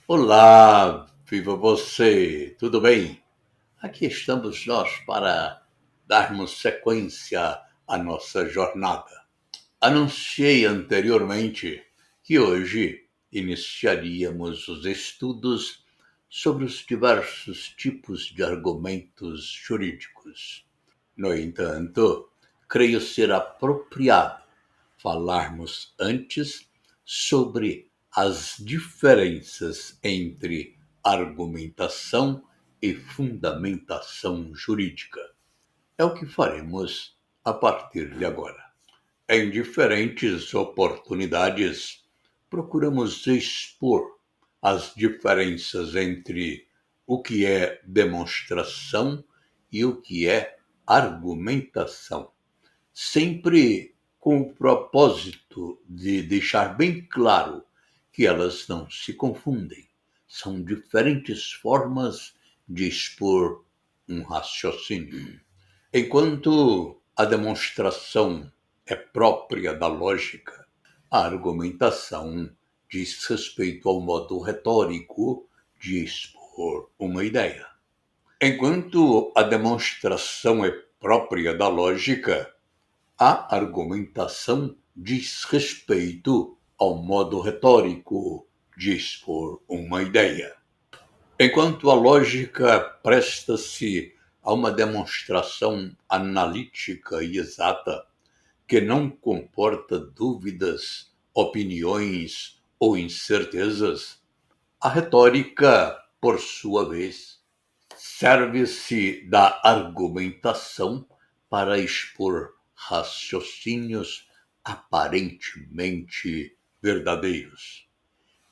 Olá, viva você, tudo bem? Aqui estamos nós para darmos sequência à nossa jornada. Anunciei anteriormente que hoje iniciaríamos os estudos sobre os diversos tipos de argumentos jurídicos. No entanto, creio ser apropriado falarmos antes sobre as diferenças entre argumentação e fundamentação jurídica. É o que faremos a partir de agora. Em diferentes oportunidades, procuramos expor as diferenças entre o que é demonstração e o que é argumentação, sempre com o propósito de deixar bem claro que elas não se confundem. São diferentes formas de expor um raciocínio. Enquanto a demonstração é própria da lógica, a argumentação diz respeito ao modo retórico de expor uma ideia. Enquanto a demonstração é própria da lógica, a argumentação diz respeito ao modo retórico de expor uma ideia. Enquanto a lógica presta-se a uma demonstração analítica e exata, que não comporta dúvidas, opiniões ou incertezas, a retórica, por sua vez, serve-se da argumentação para expor raciocínios aparentemente verdadeiros.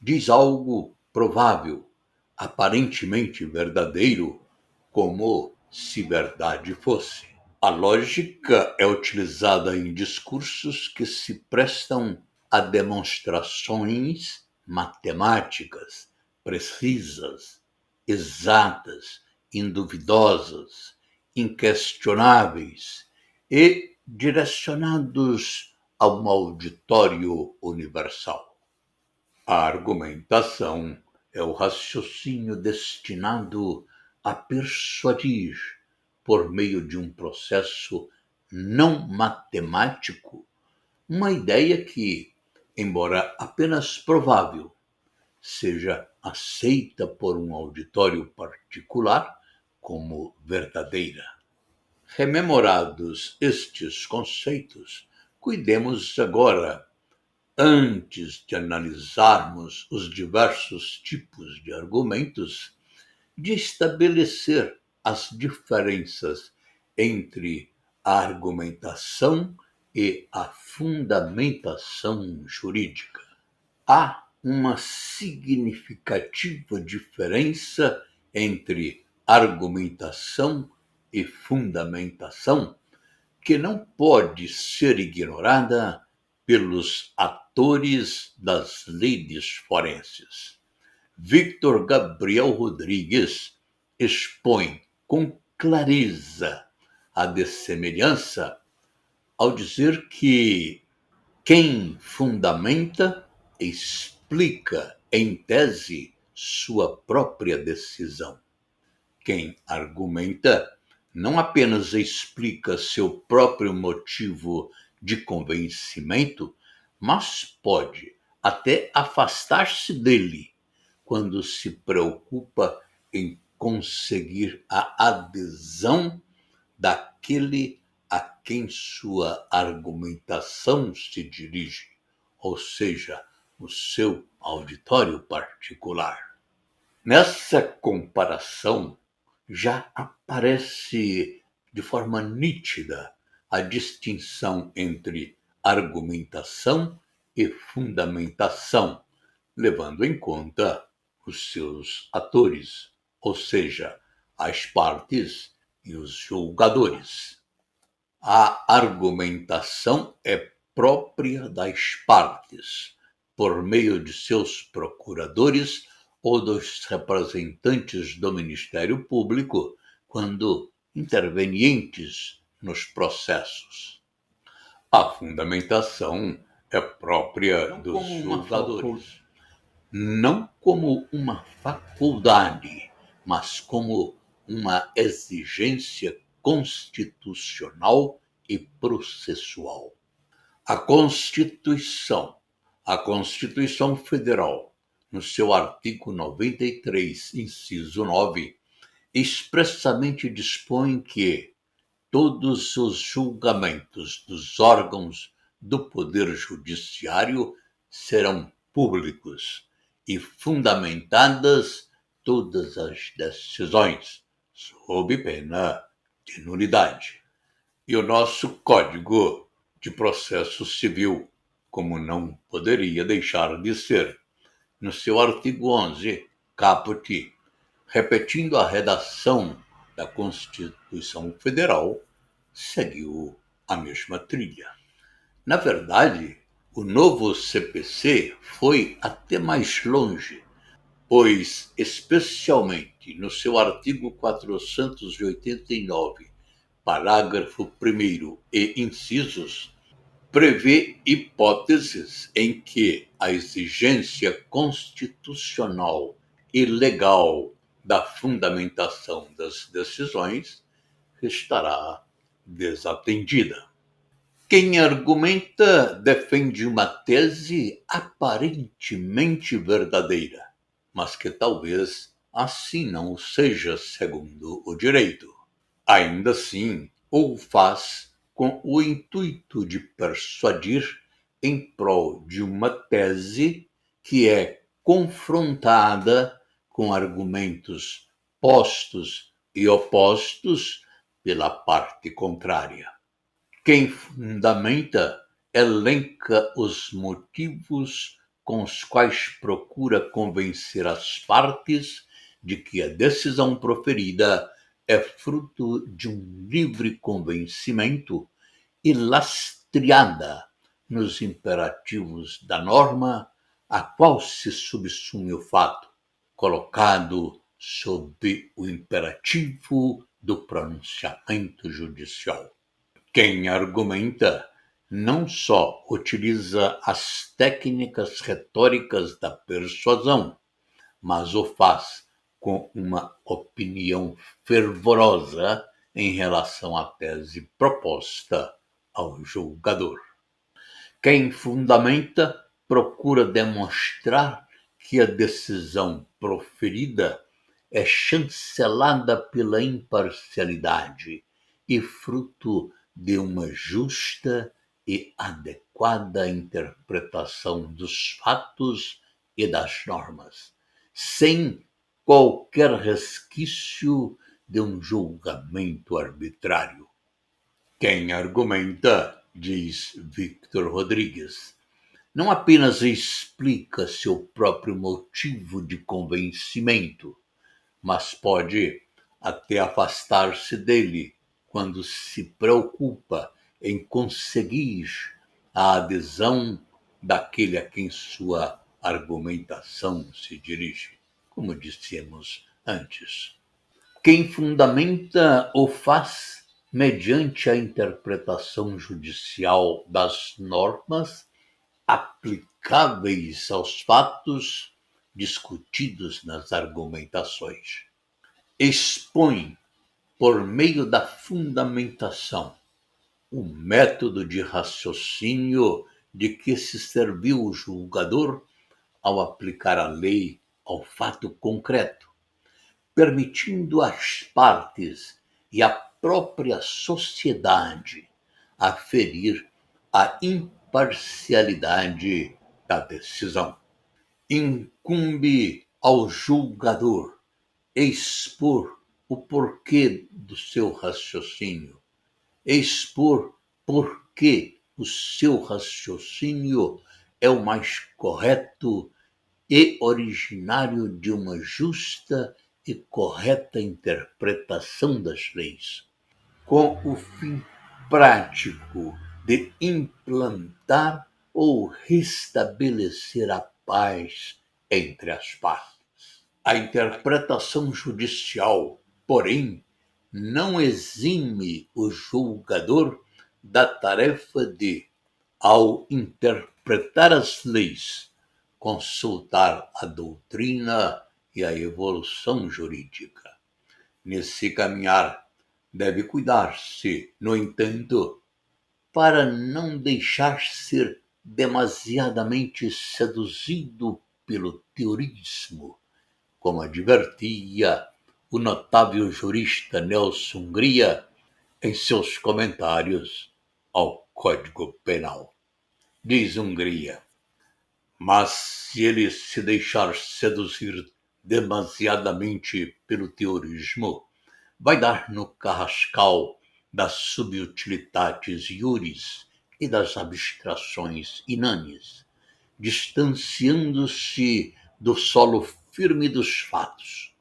Diz algo provável, aparentemente verdadeiro, como se verdade fosse. A lógica é utilizada em discursos que se prestam a demonstrações matemáticas precisas, exatas, induvidosas, inquestionáveis e direcionados a um auditório universal. A argumentação é o raciocínio destinado a persuadir, por meio de um processo não matemático, uma ideia que, embora apenas provável, seja aceita por um auditório particular como verdadeira. Rememorados estes conceitos, cuidemos agora, antes de analisarmos os diversos tipos de argumentos, de estabelecer as diferenças entre a argumentação e a fundamentação jurídica. Há uma significativa diferença entre argumentação e fundamentação que não pode ser ignorada pelos atores das lides forenses. Victor Gabriel Rodrigues expõe com clareza a dessemelhança ao dizer que quem fundamenta explica em tese sua própria decisão. Quem argumenta não apenas explica seu próprio motivo de convencimento, mas pode até afastar-se dele quando se preocupa em conseguir a adesão daquele a quem sua argumentação se dirige, ou seja, o seu auditório particular. Nessa comparação, já aparece de forma nítida a distinção entre argumentação e fundamentação, levando em conta os seus atores, ou seja, as partes e os julgadores. A argumentação é própria das partes, por meio de seus procuradores ou dos representantes do Ministério Público quando intervenientes nos processos. A fundamentação é própria dos julgadores, não como uma faculdade, mas como uma exigência constitucional e processual. A Constituição, a Constituição Federal, no seu artigo 93, inciso 9, expressamente dispõe que todos os julgamentos dos órgãos do Poder Judiciário serão públicos e fundamentadas todas as decisões, sob pena de nulidade. E o nosso Código de Processo Civil, como não poderia deixar de ser, no seu artigo 11, caput, repetindo a redação da Constituição Federal, seguiu a mesma trilha. Na verdade, o novo CPC foi até mais longe, pois, especialmente no seu artigo 489, parágrafo 1º e incisos, prevê hipóteses em que a exigência constitucional e legal da fundamentação das decisões estará desatendida. Quem argumenta defende uma tese aparentemente verdadeira, mas que talvez assim não seja segundo o direito. Ainda assim, o faz com o intuito de persuadir em prol de uma tese que é confrontada com argumentos postos e opostos pela parte contrária. Quem fundamenta elenca os motivos com os quais procura convencer as partes de que a decisão proferida é fruto de um livre convencimento e lastreada nos imperativos da norma a qual se subsume o fato, colocado sob o imperativo do pronunciamento judicial. Quem argumenta não só utiliza as técnicas retóricas da persuasão, mas o faz com uma opinião fervorosa em relação à tese proposta ao julgador. Quem fundamenta procura demonstrar que a decisão proferida é chancelada pela imparcialidade e fruto de uma justa e adequada interpretação dos fatos e das normas, sem qualquer resquício de um julgamento arbitrário. Quem argumenta, diz Victor Rodrigues, não apenas explica seu próprio motivo de convencimento, mas pode até afastar-se dele quando se preocupa em conseguir a adesão daquele a quem sua argumentação se dirige, como dissemos antes. Quem fundamenta o faz mediante a interpretação judicial das normas aplicáveis aos fatos discutidos nas argumentações. Expõe, por meio da fundamentação, o método de raciocínio de que se serviu o julgador ao aplicar a lei ao fato concreto, permitindo às partes e à própria sociedade aferir a imparcialidade da decisão. Incumbe ao julgador expor o porquê do seu raciocínio, expor por que o seu raciocínio é o mais correto e originário de uma justa e correta interpretação das leis, com o fim prático de implantar ou restabelecer a paz entre as partes. A interpretação judicial, porém, não exime o julgador da tarefa de, ao interpretar as leis, consultar a doutrina e a evolução jurídica. Nesse caminhar, deve cuidar-se, no entanto, para não deixar ser demasiadamente seduzido pelo teorismo, como advertia o notável jurista Nelson Hungria em seus comentários ao Código Penal. Diz Hungria: mas se ele se deixar seduzir demasiadamente pelo teorismo, vai dar no carrascal das subutilitates iuris e das abstrações inanes, distanciando-se do solo firme dos fatos,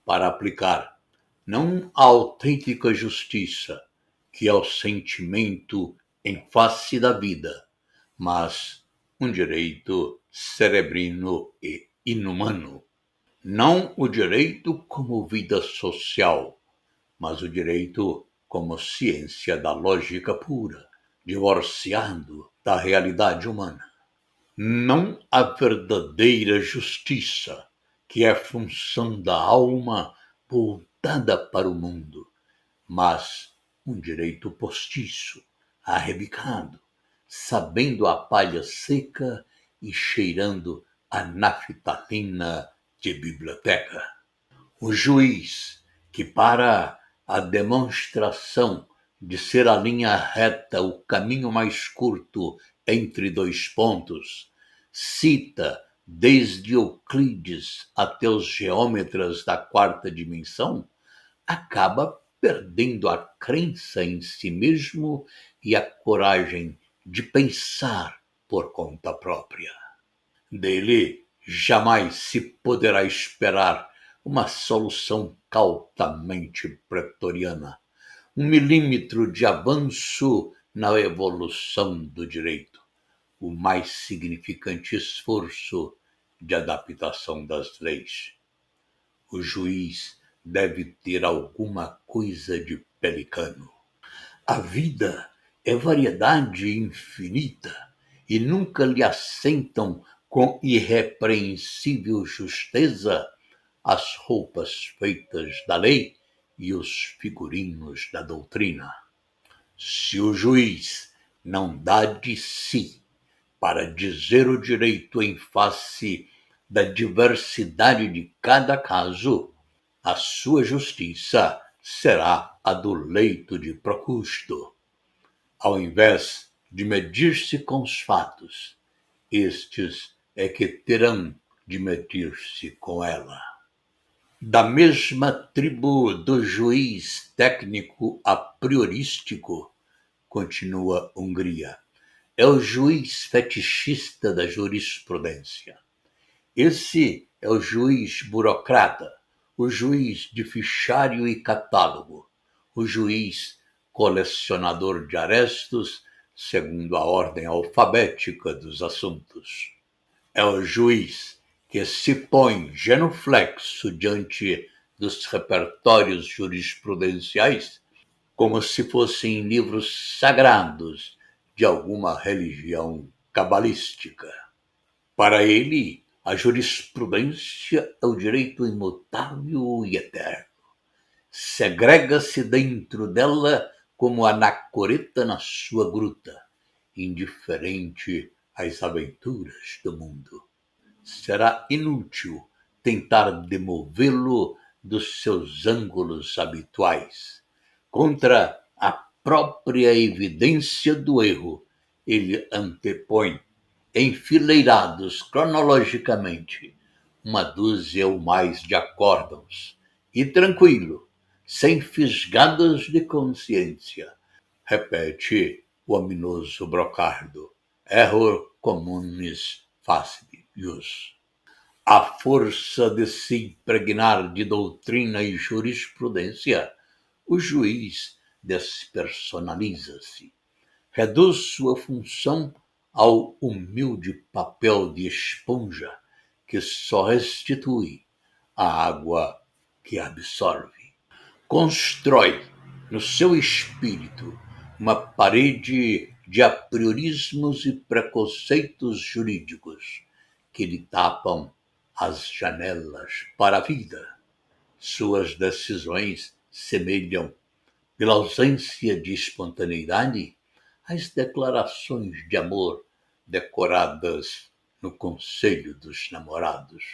para aplicar não a autêntica justiça, que é o sentimento em face da vida, mas um direito cerebrino e inumano. Não o direito como vida social, mas o direito como ciência da lógica pura, divorciado da realidade humana. Não a verdadeira justiça, que é função da alma voltada para o mundo, mas um direito postiço, arrebicado, sabendo a palha seca e cheirando a naftalina de biblioteca. O juiz, que para a demonstração de ser a linha reta o caminho mais curto entre dois pontos, cita desde Euclides até os geômetras da quarta dimensão, acaba perdendo a crença em si mesmo e a coragem de pensar por conta própria. Dele jamais se poderá esperar uma solução cautamente pretoriana, um milímetro de avanço na evolução do direito, o mais significante esforço de adaptação das leis. O juiz deve ter alguma coisa de pelicano. A vida é variedade infinita e nunca lhe assentam com irrepreensível justeza as roupas feitas da lei e os figurinos da doutrina. Se o juiz não dá de si para dizer o direito em face da diversidade de cada caso, a sua justiça será a do leito de Procusto. Ao invés de medir-se com os fatos, estes é que terão de medir-se com ela. Da mesma tribo do juiz técnico a priorístico, continua Hungria, é o juiz fetichista da jurisprudência. Esse é o juiz burocrata, o juiz de fichário e catálogo, o juiz colecionador de arestos segundo a ordem alfabética dos assuntos. É o juiz que se põe genuflexo diante dos repertórios jurisprudenciais como se fossem livros sagrados de alguma religião cabalística. Para ele, a jurisprudência é o direito imutável e eterno. Segrega-se dentro dela como a anacoreta na sua gruta, indiferente às aventuras do mundo. Será inútil tentar demovê-lo dos seus ângulos habituais. Contra a própria evidência do erro, ele antepõe, enfileirados cronologicamente, uma dúzia ou mais de acórdãos, e tranquilo, sem fisgadas de consciência, repete o ominoso Brocardo: error communis facit ius. À força de se impregnar de doutrina e jurisprudência, o juiz despersonaliza-se, reduz sua função ao humilde papel de esponja que só restitui, a água que absorve. Constrói no seu espírito uma parede de apriorismos e preconceitos jurídicos que lhe tapam as janelas para a vida. Suas decisões semelham, pela ausência de espontaneidade, as declarações de amor decoradas no Conselho dos Namorados.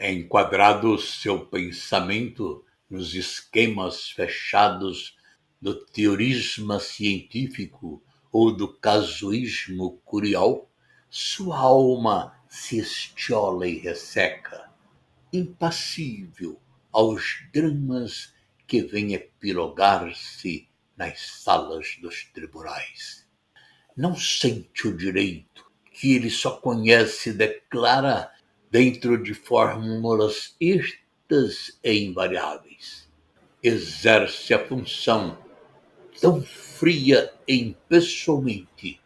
Enquadrado seu pensamento nos esquemas fechados do teorismo científico ou do casuísmo curial, sua alma se estiola e resseca, impassível aos dramas que vêm epilogar-se nas salas dos tribunais. Não sente o direito, que ele só conhece e declara dentro de fórmulas estas e invariáveis. Exerce a função tão fria e impessoalmente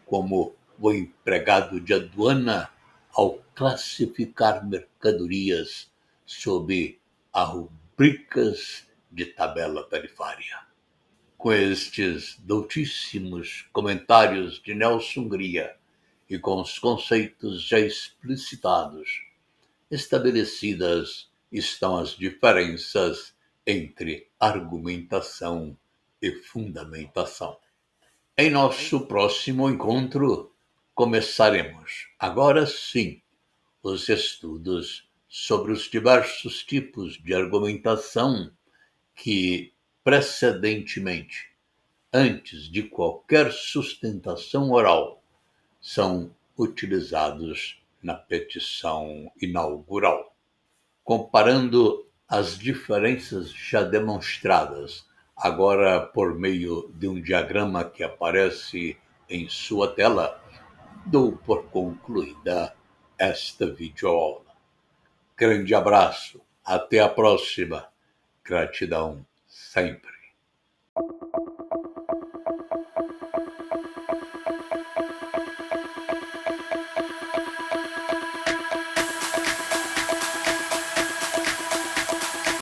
como o empregado de aduana ao classificar mercadorias sob as rubricas de tabela tarifária. Com estes doutíssimos comentários de Nelson Hungria e com os conceitos já explicitados, estabelecidas estão as diferenças entre argumentação e fundamentação. Em nosso próximo encontro, começaremos, agora sim, os estudos sobre os diversos tipos de argumentação que, precedentemente, antes de qualquer sustentação oral, são utilizados na petição inaugural. Comparando as diferenças já demonstradas, agora por meio de um diagrama que aparece em sua tela, dou por concluída esta videoaula. Grande abraço, até a próxima. Gratidão sempre.